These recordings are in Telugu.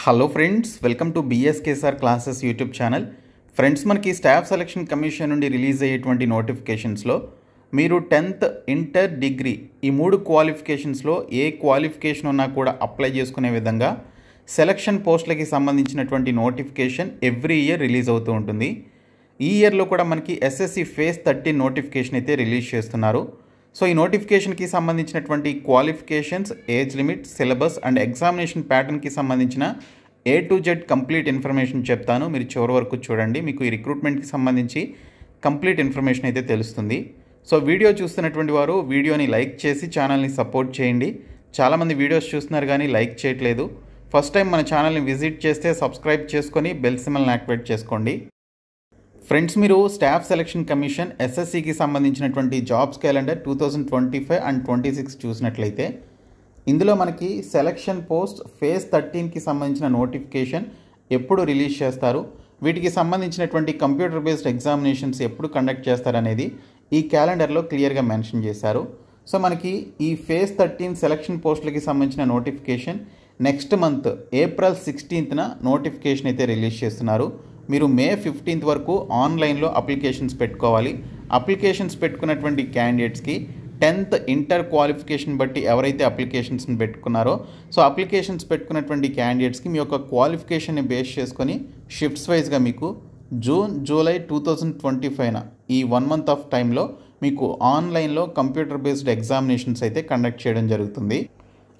Hello friends, welcome to BSK sir classes YouTube channel. Friends, మనకి స్టాఫ్ సెలక్షన్ కమిషన్ నుండి రిలీజ్ అయ్యేటువంటి నోటిఫికేషన్స్లో మీరు 10th ఇంటర్ డిగ్రీ ఈ 3 క్వాలిఫికేషన్స్లో ఏ క్వాలిఫికేషన్ ఉన్నా కూడా అప్లై చేసుకునే విధంగా సెలక్షన్ పోస్టులకి సంబంధించినటువంటి నోటిఫికేషన్ ఎవ్రీ ఇయర్ రిలీజ్ అవుతూ ఉంటుంది. ఈ ఇయర్లో కూడా మనకి ఎస్ఎస్సి ఫేజ్ 13 నోటిఫికేషన్ అయితే రిలీజ్ చేస్తున్నారు. సో ఈ నోటిఫికేషన్కి సంబంధించినటువంటి qualifications, age limit, syllabus and examination ప్యాటర్న్కి సంబంధించిన A to Z complete information చెప్తాను. మీరు చివరి వరకు చూడండి. మీకు ఈ రిక్రూట్మెంట్కి సంబంధించి కంప్లీట్ ఇన్ఫర్మేషన్ అయితే తెలుస్తుంది. సో వీడియో చూస్తున్నటువంటి వారు వీడియోని లైక్ చేసి ఛానల్ని సపోర్ట్ చేయండి. చాలామంది వీడియోస్ చూస్తున్నారు కానీ లైక్ చేయట్లేదు. ఫస్ట్ టైం మన ఛానల్ని విజిట్ చేస్తే సబ్స్క్రైబ్ చేసుకొని బెల్ సింబల్ని యాక్టివేట్ చేసుకోండి. ఫ్రెండ్స్, మీరు స్టాఫ్ సెలక్షన్ కమిషన్ ఎస్ఎస్సికి సంబంధించినటువంటి జాబ్స్ క్యాలెండర్ 2025 అండ్ 26 చూసినట్లయితే ఇందులో మనకి సెలక్షన్ పోస్ట్ ఫేజ్ 13కి సంబంధించిన నోటిఫికేషన్ ఎప్పుడు రిలీజ్ చేస్తారు, వీటికి సంబంధించినటువంటి కంప్యూటర్ బేస్డ్ ఎగ్జామినేషన్స్ ఎప్పుడు కండక్ట్ చేస్తారనేది ఈ క్యాలెండర్లో క్లియర్గా మెన్షన్ చేశారు. సో మనకి ఈ ఫేజ్ 13 సెలక్షన్ పోస్టులకి సంబంధించిన నోటిఫికేషన్ నెక్స్ట్ మంత్ ఏప్రిల్ 16న నోటిఫికేషన్ అయితే రిలీజ్ చేస్తున్నారు. మీరు మే 15th వరకు ఆన్లైన్లో అప్లికేషన్స్ పెట్టుకోవాలి. అప్లికేషన్స్ పెట్టుకున్నటువంటి క్యాండిడేట్స్కి 10th ఇంటర్ క్వాలిఫికేషన్ బట్టి ఎవరైతే అప్లికేషన్స్ని పెట్టుకున్నారో సో అప్లికేషన్స్ పెట్టుకున్నటువంటి క్యాండిడేట్స్కి మీ యొక్క క్వాలిఫికేషన్ని బేస్ చేసుకొని షిఫ్ట్స్ వైజ్గా మీకు జూన్, జూలై 2025న ఈ 1 month ఆఫ్ టైంలో మీకు ఆన్లైన్లో కంప్యూటర్ బేస్డ్ ఎగ్జామినేషన్స్ అయితే కండక్ట్ చేయడం జరుగుతుంది.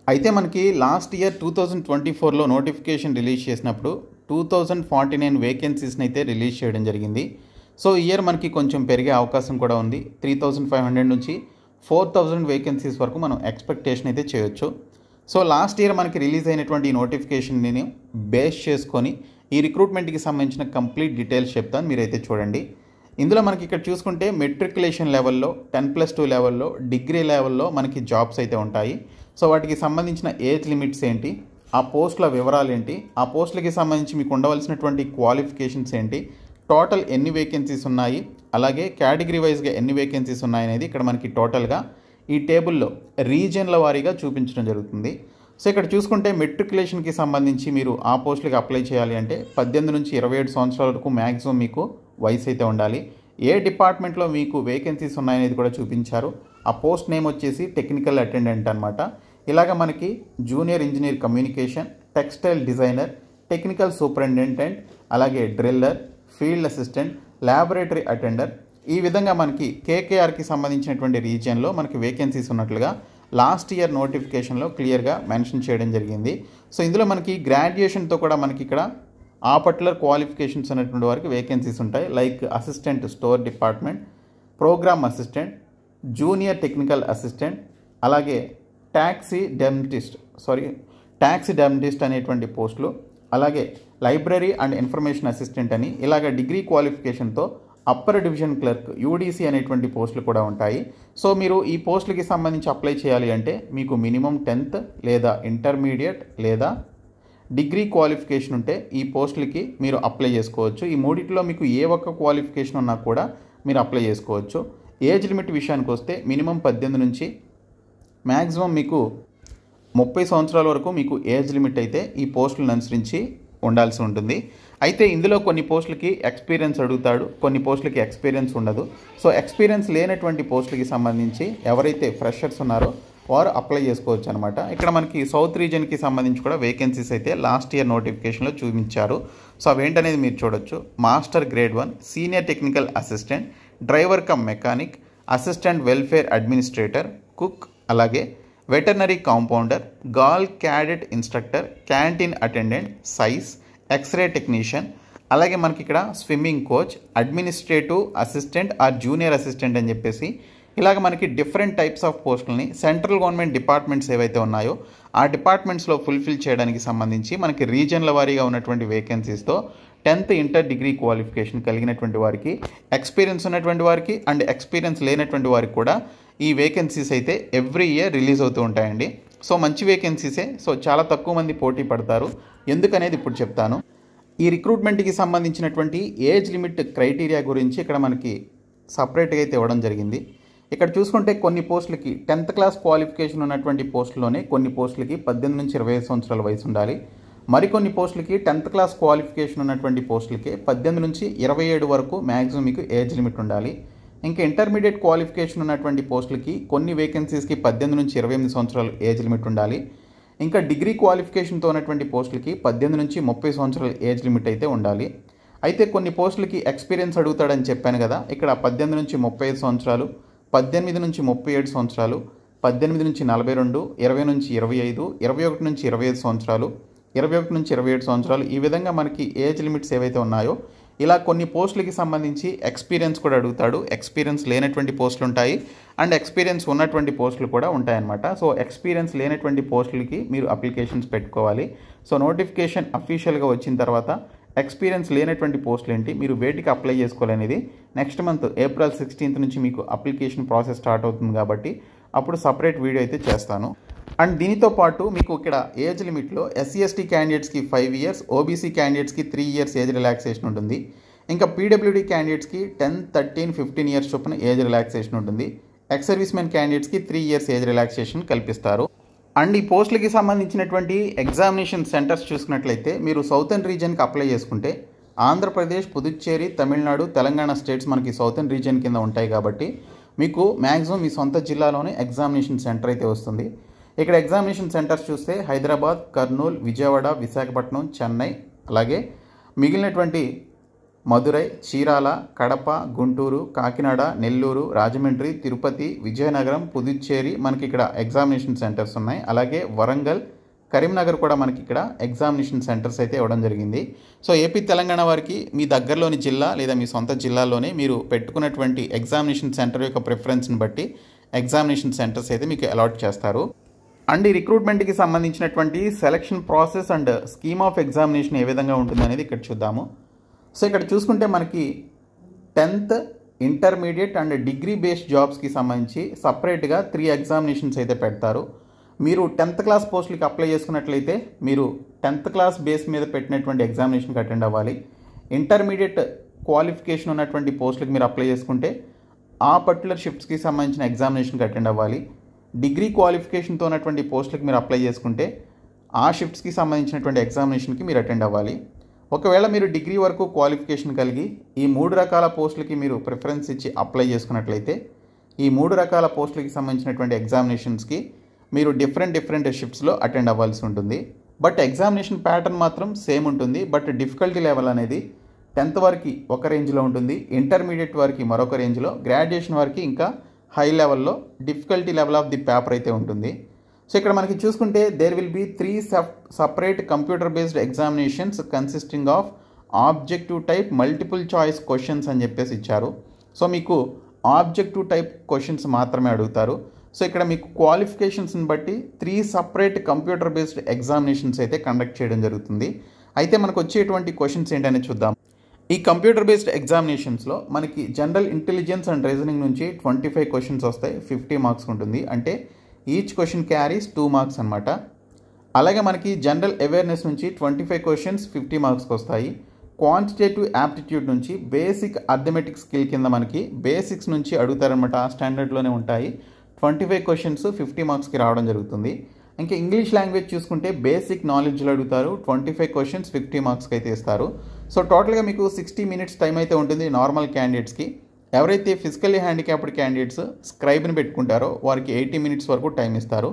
అయితే మనకి లాస్ట్ ఇయర్ 2024లో నోటిఫికేషన్ రిలీజ్ చేసినప్పుడు 2049 వేకెన్సీస్ని అయితే రిలీజ్ చేయడం జరిగింది. సో ఈ ఇయర్ మనకి కొంచెం పెరిగే అవకాశం కూడా ఉంది. 3500 నుంచి 4000 వేకెన్సీస్ వరకు మనం ఎక్స్పెక్టేషన్ అయితే చేయొచ్చు. సో లాస్ట్ ఇయర్ మనకి రిలీజ్ అయినటువంటి నోటిఫికేషన్ని బేస్ చేసుకొని ఈ రిక్రూట్మెంట్కి సంబంధించిన కంప్లీట్ డీటెయిల్స్ చెప్తాను, మీరైతే చూడండి. ఇందులో మనకి ఇక్కడ చూసుకుంటే మెట్రికులేషన్ లెవెల్లో, 10+2 లెవెల్లో, డిగ్రీ లెవెల్లో మనకి జాబ్స్ అయితే ఉంటాయి. సో వాటికి సంబంధించిన ఏజ్ లిమిట్స్ ఏంటి, ఆ పోస్టుల వివరాలు ఏంటి, ఆ పోస్టులకి సంబంధించి మీకు ఉండవలసినటువంటి క్వాలిఫికేషన్స్ ఏంటి, టోటల్ ఎన్ని వేకెన్సీస్ ఉన్నాయి, అలాగే కేటగిరీ వైజ్గా ఎన్ని వేకెన్సీస్ ఉన్నాయనేది ఇక్కడ మనకి టోటల్గా ఈ టేబుల్లో రీజియన్ల వారీగా చూపించడం జరుగుతుంది. సో ఇక్కడ చూసుకుంటే మెట్రికులేషన్కి సంబంధించి మీరు ఆ పోస్టులకి అప్లై చేయాలి అంటే 18 నుంచి 27 సంవత్సరాల వరకు మ్యాక్సిమం మీకు వయసు అయితే ఉండాలి. ఏ డిపార్ట్మెంట్లో మీకు వేకెన్సీస్ ఉన్నాయనేది కూడా చూపించారు. ఆ పోస్ట్ నేమ్ వచ్చేసి టెక్నికల్ అటెండెంట్ అనమాట. ఇలాగ మనకి junior engineer communication, textile designer, technical superintendent, అలాగే driller, field assistant, laboratory attender, ఈ విధంగా మనకి కేకేఆర్కి సంబంధించినటువంటి రీజియన్లో మనకి వేకెన్సీస్ ఉన్నట్లుగా లాస్ట్ ఇయర్ నోటిఫికేషన్లో క్లియర్గా మెన్షన్ చేయడం జరిగింది. సో ఇందులో మనకి గ్రాడ్యుయేషన్తో కూడా మనకి ఇక్కడ ఆ పర్టికులర్ క్వాలిఫికేషన్స్ ఉన్నటువంటి వారికి వేకెన్సీస్ ఉంటాయి. Like assistant store department, program assistant, junior technical assistant, అలాగే ట్యాక్సీ డెంటిస్ట్ అనేటువంటి పోస్టులు, అలాగే లైబ్రరీ అండ్ ఇన్ఫర్మేషన్ అసిస్టెంట్ అని ఇలాగ డిగ్రీ క్వాలిఫికేషన్తో అప్పర్ డివిజన్ క్లర్క్ యూడీసీ అనేటువంటి పోస్టులు కూడా ఉంటాయి. సో మీరు ఈ పోస్టులకి సంబంధించి అప్లై చేయాలి అంటే మీకు మినిమం 10th లేదా ఇంటర్మీడియట్ లేదా డిగ్రీ క్వాలిఫికేషన్ ఉంటే ఈ పోస్టులకి మీరు అప్లై చేసుకోవచ్చు. ఈ మూడిట్లో మీకు ఏ ఒక్క క్వాలిఫికేషన్ ఉన్నా కూడా మీరు అప్లై చేసుకోవచ్చు. ఏజ్ లిమిట్ విషయానికి వస్తే మినిమం 18 నుంచి మ్యాక్సిమం మీకు 30 సంవత్సరాల వరకు మీకు ఏజ్ లిమిట్ అయితే ఈ పోస్టులను అనుసరించి ఉండాల్సి ఉంటుంది. అయితే ఇందులో కొన్ని పోస్టులకి ఎక్స్పీరియన్స్ అడుగుతాడు, కొన్ని పోస్టులకి ఎక్స్పీరియన్స్ ఉండదు. సో ఎక్స్పీరియన్స్ లేనటువంటి పోస్టులకి సంబంధించి ఎవరైతే ఫ్రెషర్స్ ఉన్నారో వారు అప్లై చేసుకోవచ్చు అనమాట. ఇక్కడ మనకి సౌత్ రీజియన్కి సంబంధించి కూడా వేకెన్సీస్ అయితే లాస్ట్ ఇయర్ నోటిఫికేషన్లో చూపించారు. సో అవేంటనేది మీరు చూడొచ్చు. Master grade 1 senior technical assistant, driver cum mechanic, assistant welfare administrator, cook, అలాగే veterinary compounder, girl cadet instructor, canteen attendant, సైజ్, ఎక్స్రే టెక్నీషియన్, అలాగే మనకి ఇక్కడ swimming coach, administrative assistant or junior assistant అని చెప్పేసి ఇలాగ మనకి డిఫరెంట్ టైప్స్ ఆఫ్ పోస్టులని సెంట్రల్ గవర్నమెంట్ డిపార్ట్మెంట్స్ ఏవైతే ఉన్నాయో ఆ డిపార్ట్మెంట్స్లో ఫుల్ఫిల్ చేయడానికి సంబంధించి మనకి రీజియన్ల వారీగా ఉన్నటువంటి వేకెన్సీస్తో 10th ఇంటర్ డిగ్రీ క్వాలిఫికేషన్ కలిగినటువంటి వారికి, ఎక్స్పీరియన్స్ ఉన్నటువంటి వారికి అండ్ ఎక్స్పీరియన్స్ లేనటువంటి వారికి కూడా ఈ వేకెన్సీస్ అయితే ఎవ్రీ ఇయర్ రిలీజ్ అవుతూ ఉంటాయండి. సో మంచి వేకెన్సీసే. సో చాలా తక్కువ మంది పోటీ పడతారు. ఎందుకనేది ఇప్పుడు చెప్తాను. ఈ రిక్రూట్మెంట్కి సంబంధించినటువంటి ఏజ్ లిమిట్ క్రైటీరియా గురించి ఇక్కడ మనకి సపరేట్గా అయితే ఇవ్వడం జరిగింది. ఇక్కడ చూసుకుంటే కొన్ని పోస్టులకి 10th క్లాస్ క్వాలిఫికేషన్ ఉన్నటువంటి పోస్టులోనే కొన్ని పోస్టులకి 18 నుంచి 25 సంవత్సరాల వయసు ఉండాలి. మరికొన్ని పోస్టులకి 10th క్లాస్ క్వాలిఫికేషన్ ఉన్నటువంటి పోస్టులకి 18 నుంచి 27 వరకు మ్యాక్సిమం మీకు ఏజ్ లిమిట్ ఉండాలి. ఇంకా ఇంటర్మీడియట్ క్వాలిఫికేషన్ ఉన్నటువంటి పోస్టులకి కొన్ని వేకెన్సీస్కి 18 నుంచి 28 సంవత్సరాలు ఏజ్ లిమిట్ ఉండాలి. ఇంకా డిగ్రీ క్వాలిఫికేషన్తో ఉన్నటువంటి పోస్టులకి 18 నుంచి 30 సంవత్సరాల ఏజ్ లిమిట్ అయితే ఉండాలి. అయితే కొన్ని పోస్టులకి ఎక్స్పీరియన్స్ అడుగుతాడని చెప్పాను కదా, ఇక్కడ 18 నుంచి 35 సంవత్సరాలు, 18 నుంచి 37 సంవత్సరాలు, 18 నుంచి 42, 20 నుంచి 25, 21 నుంచి 25 సంవత్సరాలు, 21 నుంచి 27 సంవత్సరాలు, ఈ విధంగా మనకి ఏజ్ లిమిట్స్ ఏవైతే ఉన్నాయో ఇలా కొన్ని పోస్టులకి సంబంధించి ఎక్స్పీరియన్స్ కూడా అడుగుతాడు. ఎక్స్పీరియన్స్ లేనటువంటి పోస్టులు ఉంటాయి అండ్ ఎక్స్పీరియన్స్ ఉన్నటువంటి పోస్టులు కూడా ఉంటాయన్నమాట. సో ఎక్స్పీరియన్స్ లేనటువంటి పోస్టులకి మీరు అప్లికేషన్స్ పెట్టుకోవాలి. సో నోటిఫికేషన్ అఫీషియల్గా వచ్చిన తర్వాత ఎక్స్పీరియన్స్ లేనటువంటి పోస్టులు ఏంటి, మీరు వేటికి అప్లై చేసుకోవాలనేది నెక్స్ట్ మంత్ April 16th నుంచి మీకు అప్లికేషన్ ప్రాసెస్ స్టార్ట్ అవుతుంది కాబట్టి అప్పుడు సపరేట్ వీడియో అయితే చేస్తాను. అండ్ దీనితో పాటు మీకు ఇక్కడ ఏజ్ లిమిట్లో SC/ST క్యాండిడేట్స్కి 5 years, OBC క్యాండిడేట్స్కి 3 years ఏజ్ రిలాక్సేషన్ ఉంటుంది. ఇంకా PWD క్యాండిడేట్స్కి 10, 13, 15 years చొప్పున ఏజ్ రిలాక్సేషన్ ఉంటుంది. ఎక్స్ సర్వీస్ మెన్ క్యాండిడేట్స్కి 3 years ఏజ్ రిలాక్సేషన్ కల్పిస్తారు. అండ్ ఈ పోస్టులకి సంబంధించినటువంటి ఎగ్జామినేషన్ సెంటర్స్ చూసుకున్నట్లయితే మీరు సౌతర్న్ రీజియన్కి అప్లై చేసుకుంటే ఆంధ్రప్రదేశ్, పుదుచ్చేరి, తమిళనాడు, తెలంగాణ స్టేట్స్ మనకి సౌతర్న్ రీజియన్ కింద ఉంటాయి కాబట్టి మీకు మ్యాక్సిమం మీ సొంత జిల్లాలోనే ఎగ్జామినేషన్ సెంటర్ అయితే వస్తుంది. ఇక్కడ ఎగ్జామినేషన్ సెంటర్స్ చూస్తే హైదరాబాద్, కర్నూలు, విజయవాడ, విశాఖపట్నం, చెన్నై, అలాగే మిగిలినటువంటి మదురై, చీరాల, కడప, గుంటూరు, కాకినాడ, నెల్లూరు, రాజమండ్రి, తిరుపతి, విజయనగరం, పుదుచ్చేరి మనకి ఇక్కడ ఎగ్జామినేషన్ సెంటర్స్ ఉన్నాయి. అలాగే వరంగల్, కరీంనగర్ కూడా మనకి ఇక్కడ ఎగ్జామినేషన్ సెంటర్స్ అయితే ఇవ్వడం జరిగింది. సో ఏపీ, తెలంగాణ వారికి మీ దగ్గరలోని జిల్లా లేదా మీ సొంత జిల్లాలోనే మీరు పెట్టుకున్నటువంటి ఎగ్జామినేషన్ సెంటర్ యొక్క ప్రిఫరెన్స్ని బట్టి ఎగ్జామినేషన్ సెంటర్స్ అయితే మీకు అలాట్ చేస్తారు. అండ్ ఈ రిక్రూట్మెంట్కి సంబంధించినటువంటి selection process and scheme of examination ఏ విధంగా ఉంటుందనేది ఇక్కడ చూద్దాము. సో ఇక్కడ చూసుకుంటే మనకి 10th, intermediate and degree based జాబ్స్కి సంబంధించి సపరేట్గా 3 ఎగ్జామినేషన్స్ అయితే పెడతారు. మీరు 10th క్లాస్ పోస్టులకి అప్లై చేసుకున్నట్లయితే మీరు 10th క్లాస్ బేస్ మీద పెట్టినటువంటి ఎగ్జామినేషన్కి అటెండ్ అవ్వాలి. ఇంటర్మీడియట్ క్వాలిఫికేషన్ ఉన్నటువంటి పోస్టులకి మీరు అప్లై చేసుకుంటే ఆ పర్టికులర్ షిఫ్ట్స్కి సంబంధించిన ఎగ్జామినేషన్కి అటెండ్ అవ్వాలి. డిగ్రీ క్వాలిఫికేషన్తో ఉన్నటువంటి పోస్టులకి మీరు అప్లై చేసుకుంటే ఆ షిఫ్ట్స్కి సంబంధించినటువంటి ఎగ్జామినేషన్కి మీరు అటెండ్ అవ్వాలి. ఒకవేళ మీరు డిగ్రీ వరకు క్వాలిఫికేషన్ కలిగి ఈ 3 రకాల పోస్టులకి మీరు ప్రిఫరెన్స్ ఇచ్చి అప్లై చేసుకున్నట్లయితే ఈ 3 రకాల పోస్టులకి సంబంధించినటువంటి ఎగ్జామినేషన్స్కి మీరు డిఫరెంట్ షిఫ్ట్స్లో అటెండ్ అవ్వాల్సి ఉంటుంది. బట్ ఎగ్జామినేషన్ ప్యాటర్న్ మాత్రం సేమ్ ఉంటుంది. బట్ డిఫికల్టీ లెవెల్ అనేది 10th వరకు ఒక రేంజ్లో ఉంటుంది, ఇంటర్మీడియట్ వరకు మరొక రేంజ్లో, గ్రాడ్యుయేషన్ వరకు ఇంకా హై లెవెల్లో difficulty level of the paper అయితే ఉంటుంది. సో ఇక్కడ మనకి చూసుకుంటే there will be 3 separate computer based examinations consisting of objective type multiple choice questions అని చెప్పేసి ఇచ్చారు. సో మీకు ఆబ్జెక్టివ్ టైప్ క్వశ్చన్స్ మాత్రమే అడుగుతారు. సో ఇక్కడ మీకు క్వాలిఫికేషన్స్ని బట్టి 3 సపరేట్ కంప్యూటర్ బేస్డ్ ఎగ్జామినేషన్స్ అయితే కండక్ట్ చేయడం జరుగుతుంది. అయితే మనకు వచ్చేటువంటి క్వశ్చన్స్ ఏంటనేది చూద్దాం. ఈ కంప్యూటర్ బేస్డ్ ఎగ్జామినేషన్స్లో మనకి జనరల్ ఇంటెలిజెన్స్ అండ్ రీజనింగ్ నుంచి 25 క్వశ్చన్స్ వస్తాయి, 50 మార్క్స్ ఉంటుంది. అంటే ఈచ్ క్వశ్చన్ క్యారీస్ 2 మార్క్స్ అనమాట. అలాగే మనకి జనరల్ అవేర్నెస్ నుంచి 25 క్వశ్చన్స్ 50 మార్క్స్కి వస్తాయి. క్వాంటిటేటివ్ యాప్టిట్యూడ్ నుంచి బేసిక్ అర్థమెటిక్ స్కిల్ కింద మనకి బేసిక్స్ నుంచి అడుగుతారనమాట, ఆ స్టాండర్డ్లోనే ఉంటాయి. 25 క్వశ్చన్స్ 50 మార్క్స్కి రావడం జరుగుతుంది. ఇంకా ఇంగ్లీష్ లాంగ్వేజ్ చూసుకుంటే బేసిక్ నాలెడ్జ్లో అడుగుతారు, 25 క్వశ్చన్స్ 50 మార్క్స్కి అయితే ఇస్తారు. సో టోటల్గా మీకు 60 minutes టైం అయితే ఉంటుంది నార్మల్ క్యాండిడేట్స్కి. ఎవరైతే ఫిజికల్లీ హ్యాండిక్యాప్డ్ క్యాండిడేట్స్ స్క్రైబ్ని పెట్టుకుంటారో వారికి 80 minutes వరకు టైం ఇస్తారు.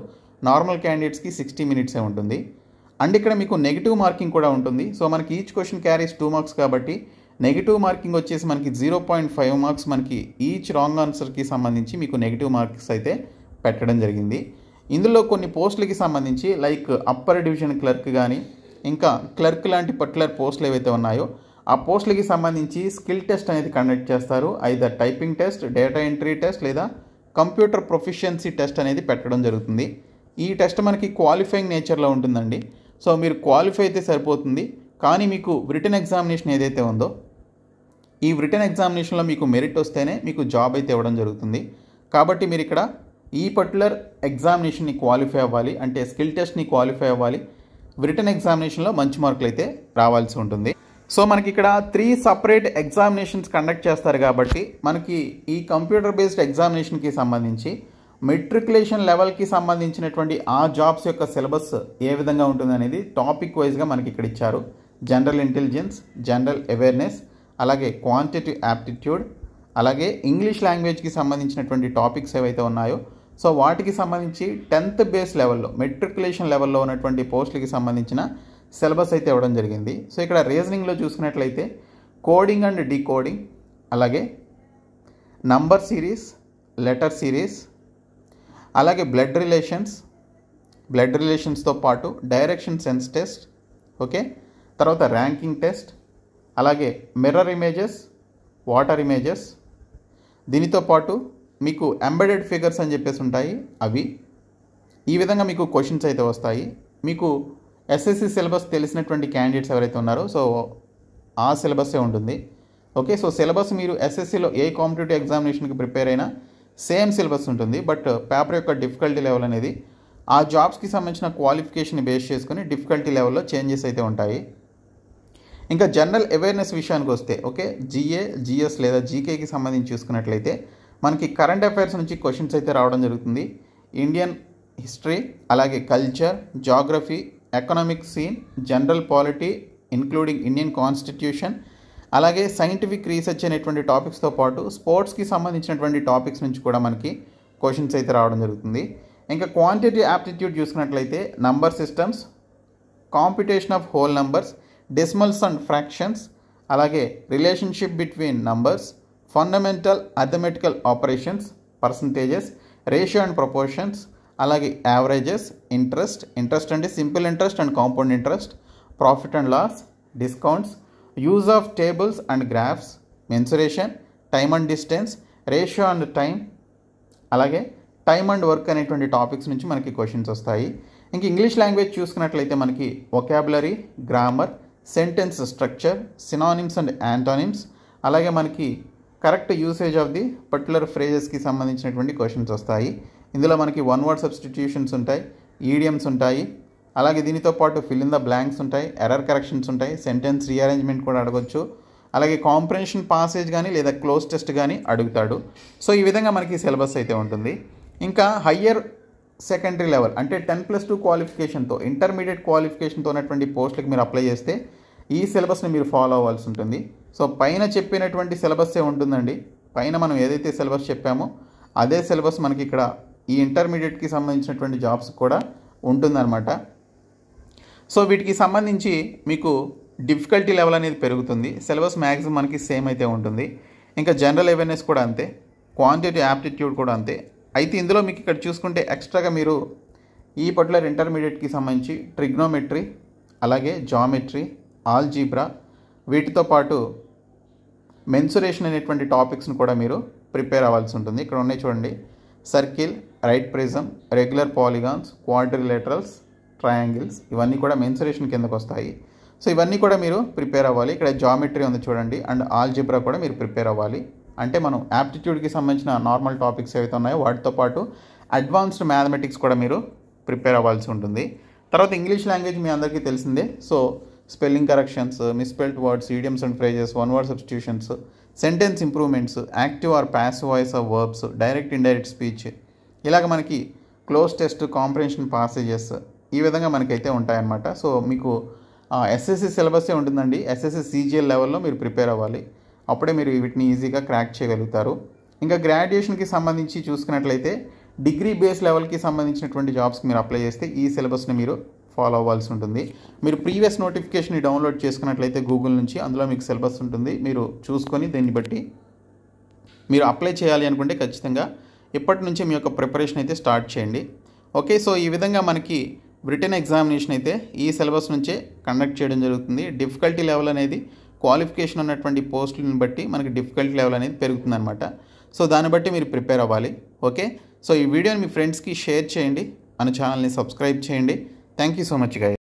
నార్మల్ క్యాండిడేట్స్కి 60 minutes ఉంటుంది. అండ్ ఇక్కడ మీకు నెగిటివ్ మార్కింగ్ కూడా ఉంటుంది. సో మనకి ఈచ్ క్వశ్చన్ క్యారీస్ 2 మార్క్స్ కాబట్టి నెగిటివ్ మార్కింగ్ వచ్చేసి మనకి 0.5 మార్క్స్ మనకి ఈచ్ రాంగ్ ఆన్సర్కి సంబంధించి మీకు నెగిటివ్ మార్క్స్ అయితే పెట్టడం జరిగింది. ఇందులో కొన్ని పోస్టులకి సంబంధించి లైక్ అప్పర్ డివిజన్ క్లర్క్ కానీ ఇంకా క్లర్క్ లాంటి పర్టికులర్ పోస్టులు ఏవైతే ఉన్నాయో ఆ పోస్టులకి సంబంధించి స్కిల్ టెస్ట్ అనేది కండక్ట్ చేస్తారు. Either typing test, data entry test లేదా కంప్యూటర్ ప్రొఫిషియన్సీ టెస్ట్ అనేది పెట్టడం జరుగుతుంది. ఈ టెస్ట్ మనకి క్వాలిఫైయింగ్ నేచర్లో ఉంటుందండి. సో మీరు క్వాలిఫై అయితే సరిపోతుంది, కానీ మీకు రిటన్ ఎగ్జామినేషన్ ఏదైతే ఉందో ఈ రిటన్ ఎగ్జామినేషన్లో మీకు మెరిట్ వస్తేనే మీకు జాబ్ అయితే ఇవ్వడం జరుగుతుంది. కాబట్టి మీరు ఇక్కడ ఈ పర్టికులర్ ఎగ్జామినేషన్ని క్వాలిఫై అవ్వాలి, అంటే స్కిల్ టెస్ట్ని క్వాలిఫై అవ్వాలి, రిటన్ ఎగ్జామినేషన్లో మంచి మార్కులు అయితే రావాల్సి ఉంటుంది. సో మనకి ఇక్కడ 3 సపరేట్ ఎగ్జామినేషన్స్ కండక్ట్ చేస్తారు కాబట్టి మనకి ఈ కంప్యూటర్ బేస్డ్ ఎగ్జామినేషన్కి సంబంధించి మెట్రికులేషన్ లెవెల్కి సంబంధించినటువంటి ఆ జాబ్స్ యొక్క సిలబస్ ఏ విధంగా ఉంటుంది అనేది టాపిక్ వైజ్గా మనకి ఇక్కడ ఇచ్చారు. జనరల్ ఇంటెలిజెన్స్, జనరల్ అవేర్నెస్, అలాగే క్వాంటిటేటివ్ యాప్టిట్యూడ్, అలాగే ఇంగ్లీష్ లాంగ్వేజ్కి సంబంధించినటువంటి టాపిక్స్ ఏవైతే ఉన్నాయో సో వాటికి సంబంధించి 10th బేస్ లెవెల్లో మెట్రికులేషన్ లెవెల్లో ఉన్నటువంటి పోస్టులకి సంబంధించిన సిలబస్ అయితే ఇవ్వడం జరిగింది. సో ఇక్కడ రీజనింగ్లో చూసుకున్నట్లయితే కోడింగ్ అండ్ డీకోడింగ్, అలాగే నంబర్ సిరీస్, లెటర్ సిరీస్, అలాగే బ్లడ్ రిలేషన్స్తో పాటు డైరెక్షన్ సెన్స్ టెస్ట్, ఓకే, తర్వాత ర్యాంకింగ్ టెస్ట్, అలాగే మిర్రర్ ఇమేజెస్, వాటర్ ఇమేజెస్, దీనితో పాటు మీకు ఎంబెడెడ్ ఫిగర్స్ అని చెప్పేసి ఉంటాయి అవి. ఈ విధంగా మీకు క్వశ్చన్స్ అయితే వస్తాయి. మీకు ఎస్ఎస్సి సిలబస్ తెలిసినటువంటి క్యాండిడేట్స్ ఎవరైతే ఉన్నారో సో ఆ సిలబస్సే ఉంటుంది. ఓకే, సో సిలబస్ మీరు ఎస్ఎస్సిలో ఏ కాంపిటేటివ్ ఎగ్జామినేషన్కి ప్రిపేర్ అయినా సేమ్ సిలబస్ ఉంటుంది. బట్ పేపర్ యొక్క డిఫికల్టీ లెవెల్ అనేది ఆ జాబ్స్కి సంబంధించిన క్వాలిఫికేషన్ బేస్ చేసుకుని డిఫికల్టీ లెవెల్లో చేంజెస్ అయితే ఉంటాయి. ఇంకా జనరల్ అవేర్నెస్ విషయానికి వస్తే ఓకే, జిఏ, జిఎస్ లేదా జీకేకి సంబంధించి చూసుకున్నట్లయితే మనకి కరెంట్ అఫైర్స్ నుంచి క్వశ్చన్స్ అయితే రావడం జరుగుతుంది. ఇండియన్ హిస్టరీ, అలాగే culture, geography, economic scene, general polity including Indian constitution, అలాగే సైంటిఫిక్ రీసెర్చ్ అనేటువంటి టాపిక్స్తో పాటు స్పోర్ట్స్కి సంబంధించినటువంటి టాపిక్స్ నుంచి కూడా మనకి క్వశ్చన్స్ అయితే రావడం జరుగుతుంది. ఇంకా క్వాంటిటీ యాప్టిట్యూడ్ చూసుకున్నట్లయితే number systems, computation of whole numbers, decimals and fractions, అలాగే relationship between numbers, fundamental arithmetical operations, percentages, ratio and proportions, అలాగే యావరేజెస్, ఇంట్రెస్ట్ అంటే simple interest and compound interest, profit and loss, discounts, use of tables and graphs, mensuration, time and distance, ratio and time, అలాగే టైమ్ అండ్ వర్క్ అనేటువంటి టాపిక్స్ నుంచి మనకి క్వశ్చన్స్ వస్తాయి. ఇంక ఇంగ్లీష్ లాంగ్వేజ్ చూసుకున్నట్లయితే మనకి vocabulary, grammar, sentence structure, synonyms and antonyms, అలాగే మనకి correct usage of the particular ఫ్రేజెస్కి సంబంధించినటువంటి క్వశ్చన్స్ వస్తాయి. ఇందులో మనకి వన్ వర్డ్ సబ్స్టిట్యూషన్స్ ఉంటాయి, ఈడియమ్స్ ఉంటాయి, అలాగే దీనితో పాటు ఫిల్ ఇన్ ద బ్లాంక్స్ ఉంటాయి, ఎర్రర్ కరెక్షన్స్ ఉంటాయి, సెంటెన్స్ రీఅరేంజ్మెంట్ కూడా అడగొచ్చు, అలాగే కాంప్రహెన్షన్ పాసేజ్ కానీ లేదా క్లోజ్ టెస్ట్ కానీ అడుగుతాడు. సో ఈ విధంగా మనకి సిలబస్ అయితే ఉంటుంది. ఇంకా హయ్యర్ సెకండరీ లెవెల్ అంటే 10+2 క్వాలిఫికేషన్తో ఇంటర్మీడియట్ క్వాలిఫికేషన్తో ఉన్నటువంటి పోస్టులకు మీరు అప్లై చేస్తే ఈ సిలబస్ని మీరు ఫాలో అవ్వాల్సి ఉంటుంది. సో పైన చెప్పినటువంటి సిలబస్సే ఉంటుందండి. పైన మనం ఏదైతే సిలబస్ చెప్పామో అదే సిలబస్ మనకి ఇక్కడ ఈ ఇంటర్మీడియట్కి సంబంధించినటువంటి జాబ్స్ కూడా ఉంటుందన్నమాట. సో వీటికి సంబంధించి మీకు డిఫికల్టీ లెవెల్ అనేది పెరుగుతుంది. సిలబస్ మ్యాక్సిమం మనకి సేమ్ అయితే ఉంటుంది. ఇంకా జనరల్ అవేర్నెస్ కూడా అంతే, క్వాంటిటీ యాప్టిట్యూడ్ కూడా అంతే. అయితే ఇందులో మీకు ఇక్కడ చూసుకుంటే ఎక్స్ట్రాగా మీరు ఈ పర్టికులర్ ఇంటర్మీడియట్కి సంబంధించి ట్రిగ్నోమెట్రీ, అలాగే జామెట్రీ, ఆల్జీబ్రా, వీటితో పాటు మెన్సురేషన్ అనేటువంటి టాపిక్స్ని కూడా మీరు ప్రిపేర్ అవ్వాల్సి ఉంటుంది. ఇక్కడ ఉన్నాయి చూడండి, circle, right prism, regular polygons, quadrilaterals, triangles, ఇవన్నీ కూడా మెన్సురేషన్ కిందకు వస్తాయి. సో ఇవన్నీ కూడా మీరు ప్రిపేర్ అవ్వాలి. ఇక్కడ జామెట్రీ ఉంది చూడండి, అండ్ ఆల్జీబ్రా కూడా మీరు ప్రిపేర్ అవ్వాలి. అంటే మనం యాప్టిట్యూడ్కి సంబంధించిన నార్మల్ టాపిక్స్ ఏవైతే ఉన్నాయో వాటితో పాటు అడ్వాన్స్డ్ మ్యాథమెటిక్స్ కూడా మీరు ప్రిపేర్ అవ్వాల్సి ఉంటుంది. తర్వాత ఇంగ్లీష్ లాంగ్వేజ్ మీ అందరికీ తెలిసిందే. So spelling corrections, misspelled words, idioms and phrases, one word substitutions, sentence improvements, active or passive voice of verbs, direct indirect speech, ఇలాగ మనకి క్లోజ్ టెస్ట్, కాంప్రహెన్షన్ పాసేజెస్, ఈ విధంగా మనకైతే ఉంటాయన్నమాట. సో మీకు ఎస్ఎస్సి సిలబస్సే ఉంటుందండి. ఎస్ఎస్సి సీజీఎల్ లెవెల్లో మీరు ప్రిపేర్ అవ్వాలి. అప్పుడే మీరు వీటిని ఈజీగా క్రాక్ చేయగలుగుతారు. ఇంకా గ్రాడ్యుయేషన్కి సంబంధించి చూసుకున్నట్లయితే డిగ్రీ బేస్ లెవెల్కి సంబంధించినటువంటి జాబ్స్కి మీరు అప్లై చేస్తే ఈ సిలబస్ని మీరు ఫాలో అవ్వాల్సి ఉంటుంది. మీరు ప్రీవియస్ నోటిఫికేషన్ని డౌన్లోడ్ చేసుకున్నట్లయితే గూగుల్ నుంచి, అందులో మీకు సిలబస్ ఉంటుంది. మీరు చూసుకొని దీన్ని బట్టి మీరు అప్లై చేయాలి అనుకుంటే ఖచ్చితంగా ఇప్పటి నుంచి మీ యొక్క ప్రిపరేషన్ అయితే స్టార్ట్ చేయండి. ఓకే, సో ఈ విధంగా మనకి బ్రిటన్ ఎగ్జామినేషన్ అయితే ఈ సిలబస్ నుంచే కండక్ట్ చేయడం జరుగుతుంది. డిఫికల్టీ లెవెల్ అనేది క్వాలిఫికేషన్ ఉన్నటువంటి పోస్టులను బట్టి మనకి డిఫికల్టీ లెవెల్ అనేది పెరుగుతుందన్నమాట. సో దాన్ని బట్టి మీరు ప్రిపేర్ అవ్వాలి. ఓకే, సో ఈ వీడియోని మీ ఫ్రెండ్స్కి షేర్ చేయండి, మన ఛానల్ని సబ్స్క్రైబ్ చేయండి. Thank you so much guys.